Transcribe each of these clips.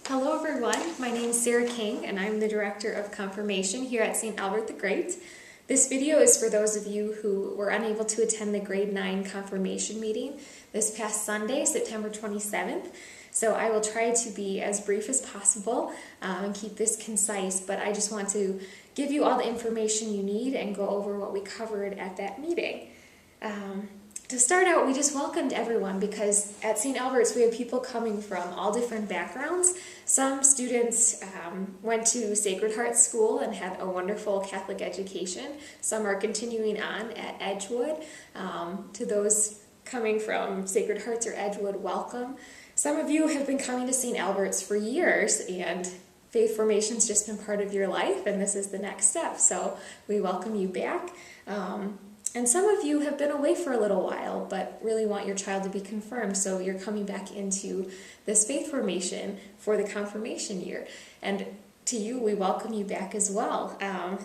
Hello everyone, my name is Sarah King and I'm the Director of Confirmation here at St. Albert the Great. This video is for those of you who were unable to attend the grade 9 confirmation meeting this past Sunday, September 27th. So I will try to be as brief as possible and keep this concise, but I just want to give you all the information you need and go over what we covered at that meeting. To start out, we just welcomed everyone because at St. Albert's we have people coming from all different backgrounds. Some students went to Sacred Heart School and had a wonderful Catholic education. Some are continuing on at Edgewood. To those coming from Sacred Hearts or Edgewood, welcome. Some of you have been coming to St. Albert's for years and faith formation's just been part of your life and this is the next step. So we welcome you back. And some of you have been away for a little while, but really want your child to be confirmed, so you're coming back into this faith formation for the confirmation year. And to you, we welcome you back as well.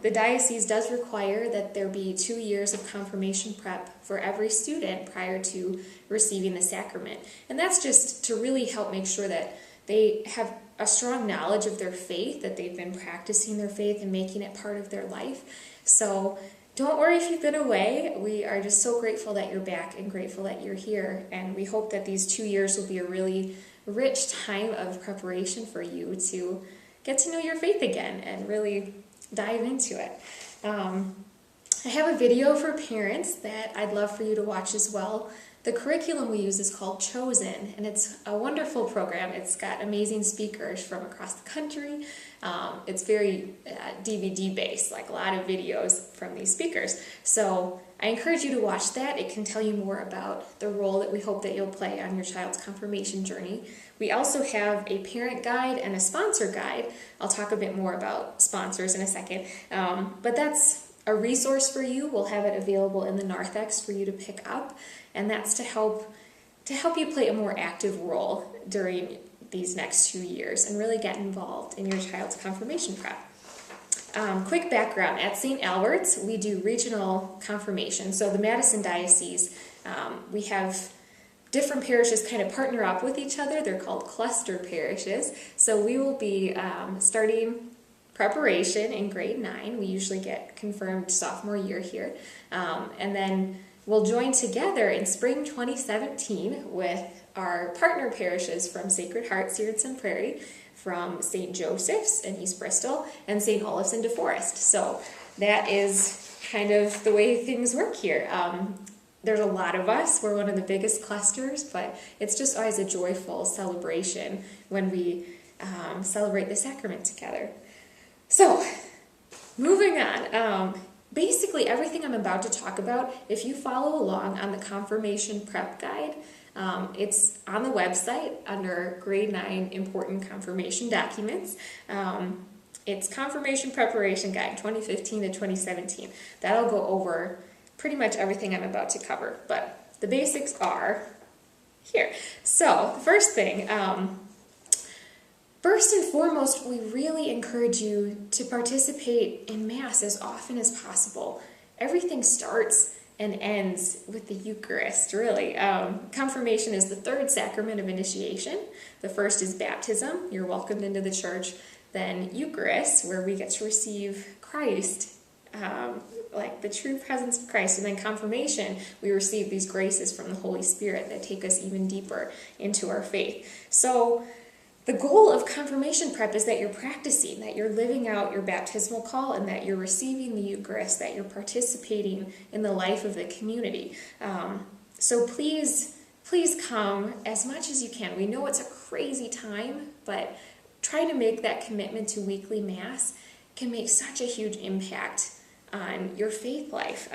The diocese does require that there be 2 years of confirmation prep for every student prior to receiving the sacrament. And that's just to really help make sure that they have a strong knowledge of their faith, that they've been practicing their faith and making it part of their life. So don't worry if you've been away. We are just so grateful that you're back and grateful that you're here. And we hope that these 2 years will be a really rich time of preparation for you to get to know your faith again and really dive into it. I have a video for parents that I'd love for you to watch as well. The curriculum we use is called Chosen, and it's a wonderful program. It's got amazing speakers from across the country. It's very DVD based, like a lot of videos from these speakers. So I encourage you to watch that. It can tell you more about the role that we hope that you'll play on your child's confirmation journey. We also have a parent guide and a sponsor guide. I'll talk a bit more about sponsors in a second, but that's a resource for you. We'll have it available in the narthex for you to pick up, and that's to help you play a more active role during these next 2 years and really get involved in your child's confirmation prep. Quick background, at St. Albert's we do regional confirmation. So the Madison Diocese, we have different parishes kind of partner up with each other. They're called cluster parishes. So we will be starting preparation in grade 9. We usually get confirmed sophomore year here. And then we'll join together in spring 2017 with our partner parishes from Sacred Hearts here in Sun Prairie, from St. Joseph's in East Bristol, and St. Olave's in DeForest. So that is kind of the way things work here. There's a lot of us. We're one of the biggest clusters, but it's just always a joyful celebration when we celebrate the sacrament together. So, moving on, basically everything I'm about to talk about, if you follow along on the confirmation prep guide, it's on the website under grade 9 important confirmation documents. It's Confirmation Preparation Guide 2015 to 2017. That'll go over pretty much everything I'm about to cover, but the basics are here. So, the first thing, first and foremost, we really encourage you to participate in Mass as often as possible. Everything starts and ends with the Eucharist, really. Confirmation is the third sacrament of initiation. The first is baptism. You're welcomed into the church. Then Eucharist, where we get to receive Christ, like the true presence of Christ. And then confirmation, we receive these graces from the Holy Spirit that take us even deeper into our faith. So the goal of confirmation prep is that you're practicing, that you're living out your baptismal call, and that you're receiving the Eucharist, that you're participating in the life of the community. So please come as much as you can. We know it's a crazy time, but trying to make that commitment to weekly Mass can make such a huge impact on your faith life.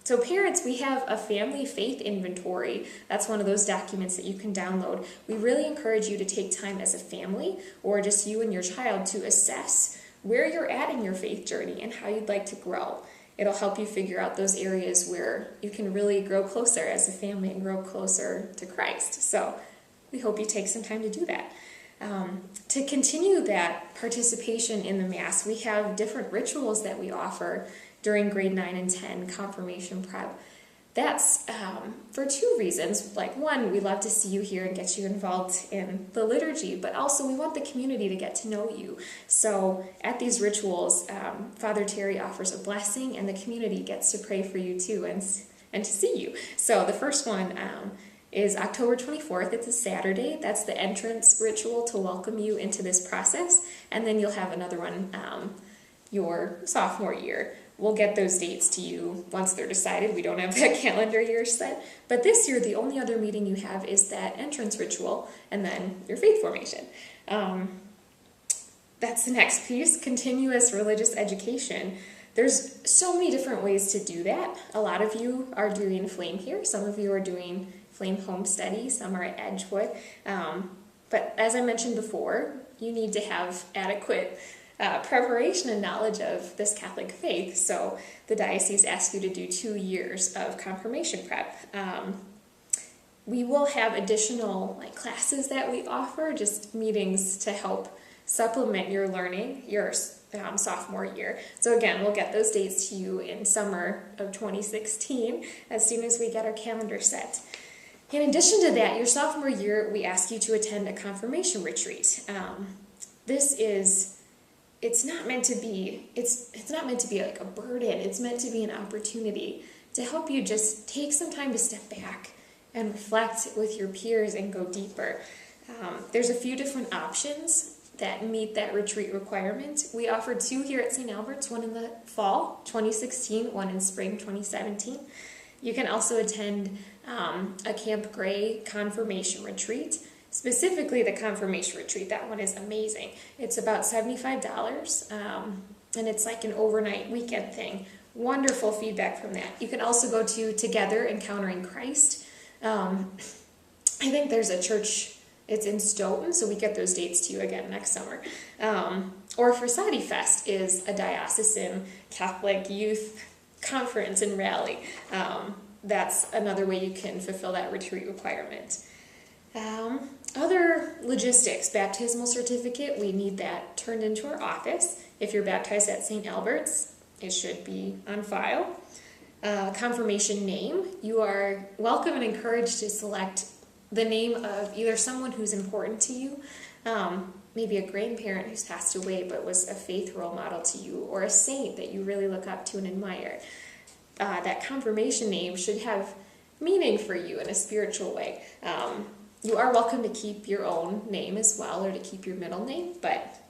So parents, we have a family faith inventory. That's one of those documents that you can download. We really encourage you to take time as a family or just you and your child to assess where you're at in your faith journey and how you'd like to grow. It'll help you figure out those areas where you can really grow closer as a family and grow closer to Christ. So we hope you take some time to do that. To continue that participation in the Mass, we have different rituals that we offer during grade 9 and 10 confirmation prep. That's for two reasons. Like, one, we love to see you here and get you involved in the liturgy, but also we want the community to get to know you. So at these rituals, Father Terry offers a blessing, and the community gets to pray for you too and to see you. So the first one is October 24th. It's a Saturday. That's the entrance ritual to welcome you into this process. And then you'll have another one your sophomore year. We'll get those dates to you once they're decided. We don't have that calendar year set. But this year, the only other meeting you have is that entrance ritual and then your faith formation. That's the next piece, continuous religious education. There's so many different ways to do that. A lot of you are doing Flame here. Some of you are doing Flame Home Study. Some are at Edgewood. But as I mentioned before, you need to have adequate preparation and knowledge of this Catholic faith. So the diocese asks you to do 2 years of confirmation prep. We will have additional classes that we offer, just meetings to help supplement your learning your sophomore year. So again, we'll get those dates to you in summer of 2016 as soon as we get our calendar set. In addition to that, your sophomore year, we ask you to attend a confirmation retreat. It's not meant to be like a burden. It's meant to be an opportunity to help you just take some time to step back and reflect with your peers and go deeper. There's a few different options that meet that retreat requirement. We offer 2 here at St. Albert's, one in the fall 2016, one in spring 2017. You can also attend a Camp Gray confirmation retreat. Specifically the confirmation retreat, that one is amazing. It's about $75, and it's like an overnight weekend thing. Wonderful feedback from that. You can also go to Together Encountering Christ. I think there's a church, it's in Stoughton, so we get those dates to you again next summer. Or Forsati Fest is a diocesan Catholic youth conference and rally. That's another way you can fulfill that retreat requirement. Other logistics, baptismal certificate, we need that turned into our office. If you're baptized at St. Albert's, it should be on file. Confirmation name, you are welcome and encouraged to select the name of either someone who's important to you, maybe a grandparent who's passed away but was a faith role model to you, or a saint that you really look up to and admire. That confirmation name should have meaning for you in a spiritual way. You are welcome to keep your own name as well, or to keep your middle name, but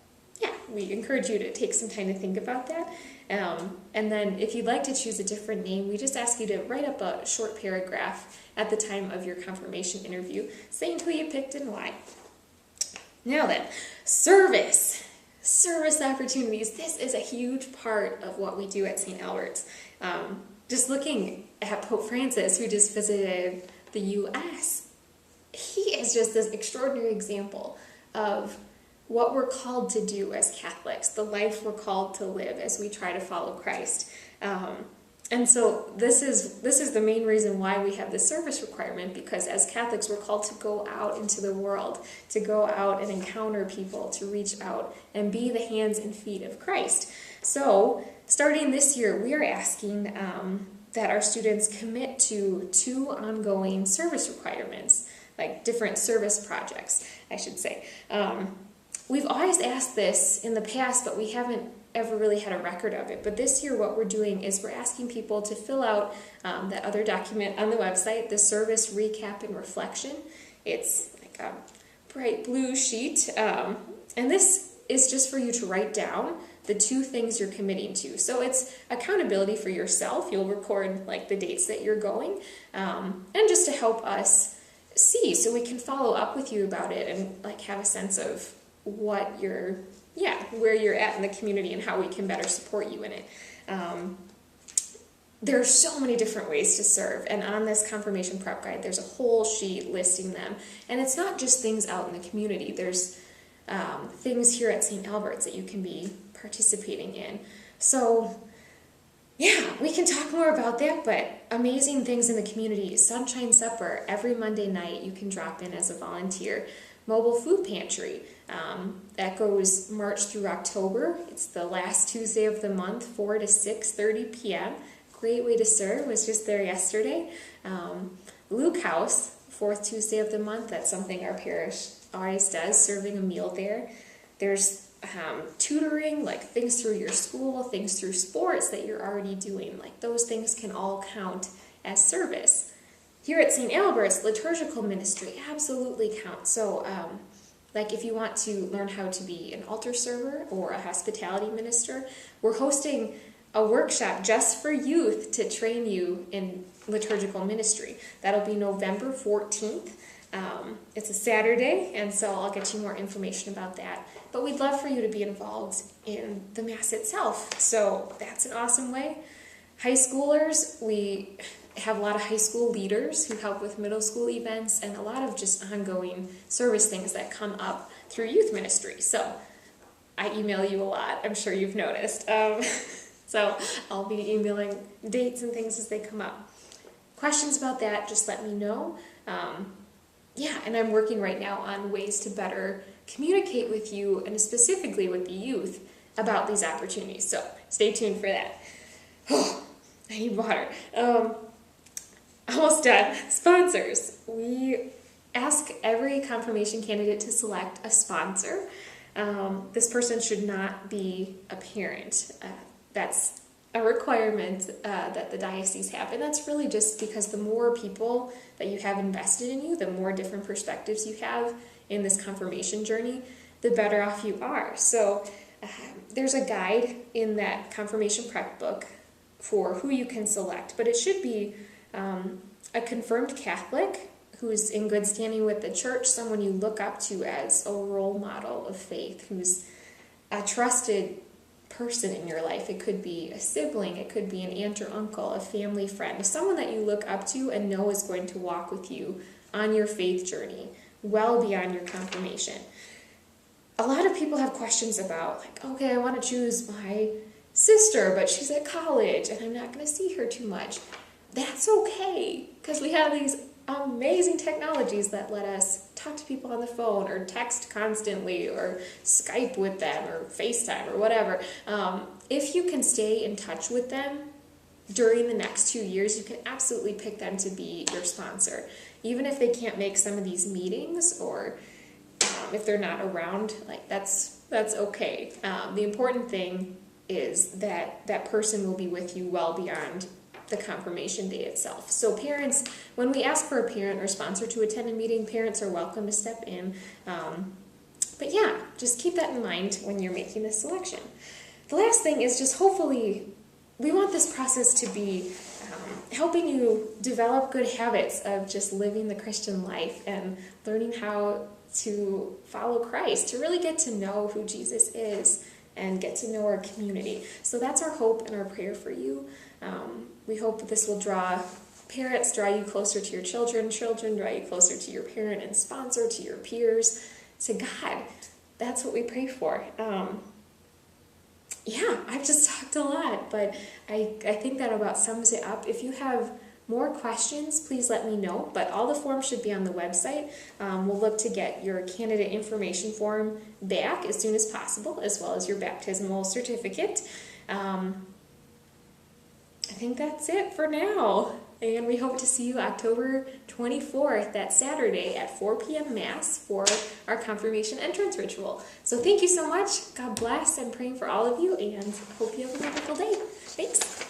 yeah, we encourage you to take some time to think about that. And then if you'd like to choose a different name, we just ask you to write up a short paragraph at the time of your confirmation interview, saying who you picked and why. Now then, service opportunities. This is a huge part of what we do at St. Albert's. Just looking at Pope Francis, who just visited the U.S., he is just this extraordinary example of what we're called to do as Catholics, the life we're called to live as we try to follow Christ. And so this is the main reason why we have the service requirement, because as Catholics we're called to go out into the world, to go out and encounter people, to reach out and be the hands and feet of Christ. So starting this year, we are asking that our students commit to 2 ongoing service requirements, like different service projects, I should say. We've always asked this in the past, but we haven't ever really had a record of it. But this year what we're doing is we're asking people to fill out that other document on the website, the service recap and reflection. It's like a bright blue sheet. And this is just for you to write down the 2 things you're committing to. So it's accountability for yourself. You'll record the dates that you're going, and just to help us see, so we can follow up with you about it and have a sense of what where you're at in the community and how we can better support you in it. There are so many different ways to serve, and on this confirmation prep guide there's a whole sheet listing them. And it's not just things out in the community. There's things here at St. Albert's that you can be participating in. So yeah, we can talk more about that, but amazing things in the community. Sunshine Supper, every Monday night you can drop in as a volunteer. Mobile food pantry, that goes March through October. It's the last Tuesday of the month, 4 to 6:30 p.m. great way to serve. Was just there yesterday. Luke House, fourth Tuesday of the month. That's something our parish always does, serving a meal there. There's tutoring, like things through your school, things through sports that you're already doing. Like those things can all count as service. Here at St. Albert's, liturgical ministry absolutely counts. So, like if you want to learn how to be an altar server or a hospitality minister, we're hosting a workshop just for youth to train you in liturgical ministry. That'll be November 14th. It's a Saturday, and so I'll get you more information about that. But we'd love for you to be involved in the Mass itself. So that's an awesome way. High schoolers, we have a lot of high school leaders who help with middle school events and a lot of just ongoing service things that come up through youth ministry. So I email you a lot, I'm sure you've noticed. So I'll be emailing dates and things as they come up. Questions about that, just let me know. Yeah, and I'm working right now on ways to better communicate with you and specifically with the youth about these opportunities. So stay tuned for that. Oh, I need water. Almost done. Sponsors. We ask every confirmation candidate to select a sponsor. This person should not be a parent. That's a requirement that the diocese have, and that's really just because the more people that you have invested in you, the more different perspectives you have in this confirmation journey, the better off you are. So there's a guide in that confirmation prep book for who you can select, but it should be a confirmed Catholic who's in good standing with the church, someone you look up to as a role model of faith, who's a trusted person in your life. It could be a sibling, it could be an aunt or uncle, a family friend, someone that you look up to and know is going to walk with you on your faith journey, well beyond your confirmation. A lot of people have questions about, like, okay, I want to choose my sister, but she's at college and I'm not going to see her too much. That's okay, because we have these amazing technologies that let us talk to people on the phone or text constantly or Skype with them or FaceTime or whatever. If you can stay in touch with them during the next 2 years, you can absolutely pick them to be your sponsor. Even if they can't make some of these meetings or if they're not around, like that's okay. The important thing is that that person will be with you well beyond the confirmation day itself. So parents, when we ask for a parent or sponsor to attend a meeting, parents are welcome to step in. But yeah, just keep that in mind when you're making this selection. The last thing is just hopefully, we want this process to be helping you develop good habits of just living the Christian life and learning how to follow Christ, to really get to know who Jesus is and get to know our community. So that's our hope and our prayer for you. We hope that this will draw parents, draw you closer to your children, children draw you closer to your parent and sponsor, to your peers, to God. That's what we pray for. Yeah, I've just talked a lot, but I think that about sums it up. If you have more questions, please let me know, but all the forms should be on the website. We'll look to get your candidate information form back as soon as possible, as well as your baptismal certificate. I think that's it for now, and we hope to see you October 24th, that Saturday at 4 p.m. Mass for our confirmation entrance ritual. So thank you so much. God bless. I'm praying for all of you, and hope you have a wonderful day. Thanks.